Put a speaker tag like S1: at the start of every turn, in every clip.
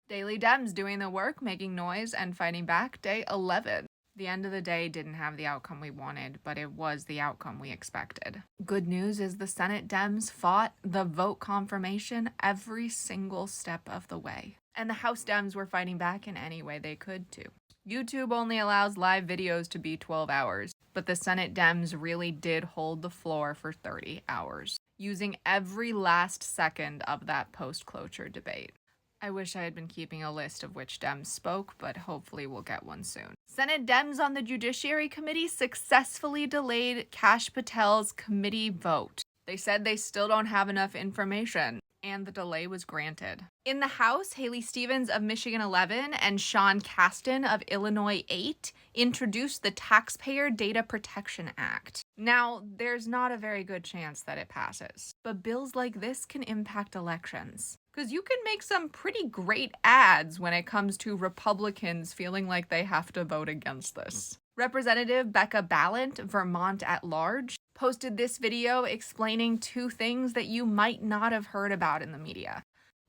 S1: Daily Dems doing the work, making noise, and fighting back, day 11. The end of the day didn't have the outcome we wanted, but it was the outcome we expected. Good news is the Senate Dems fought the vote confirmation every single step of the way. And the House Dems were fighting back in any way they could too. YouTube only allows live videos to be 12 hours, but the Senate Dems really did hold the floor for 30 hours, using every last second of that post-cloture debate. I wish I had been keeping a list of which Dems spoke, but hopefully we'll get one soon. Senate Dems on the Judiciary Committee successfully delayed Kash Patel's committee vote. They said they still don't have enough information, and the delay was granted. In the House, Haley Stevens of Michigan 11 and Sean Casten of Illinois 8 introduced the Taxpayer Data Protection Act. Now, there's not a very good chance that it passes, but bills like this can impact elections. Because you can make some pretty great ads when it comes to Republicans feeling like they have to vote against this. Representative Becca Balint, Vermont at Large, posted this video explaining two things that you might not have heard about in the media.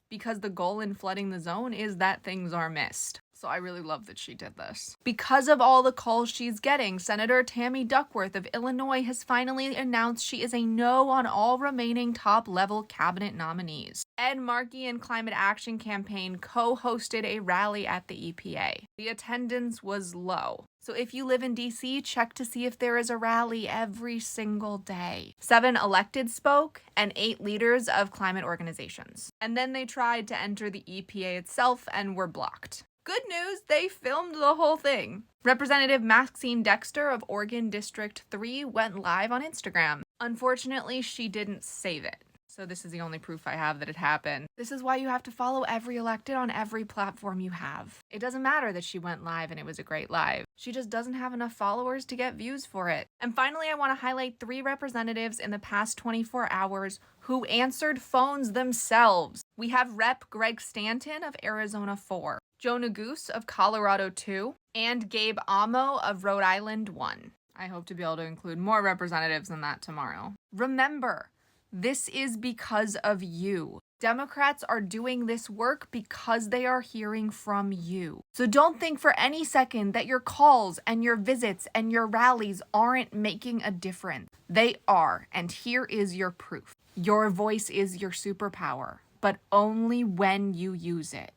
S1: Because the goal in flooding the zone is that things are missed. So I really love that she did this. Because of all the calls she's getting, Senator Tammy Duckworth of Illinois has finally announced she is a no on all remaining top-level cabinet nominees. Ed Markey and Climate Action Campaign co-hosted a rally at the EPA. The attendance was low. So if you live in DC, check to see if there is a rally every single day. 7 elected spoke and 8 leaders of climate organizations. And then they tried to enter the EPA itself and were blocked. Good news, they filmed the whole thing. Representative Maxine Dexter of Oregon District 3 went live on Instagram. Unfortunately, she didn't save it. So this is the only proof I have that it happened. This is why you have to follow every elected on every platform you have. It doesn't matter that she went live and it was a great live. She just doesn't have enough followers to get views for it. And finally, I want to highlight 3 representatives in the past 24 hours who answered phones themselves. We have Rep. Greg Stanton of Arizona 4, Joe Neguse of Colorado 2, and Gabe Amo of Rhode Island 1. I hope to be able to include more representatives than that tomorrow. Remember, this is because of you. Democrats are doing this work because they are hearing from you. So don't think for any second that your calls and your visits and your rallies aren't making a difference. They are, and here is your proof. Your voice is your superpower, but only when you use it.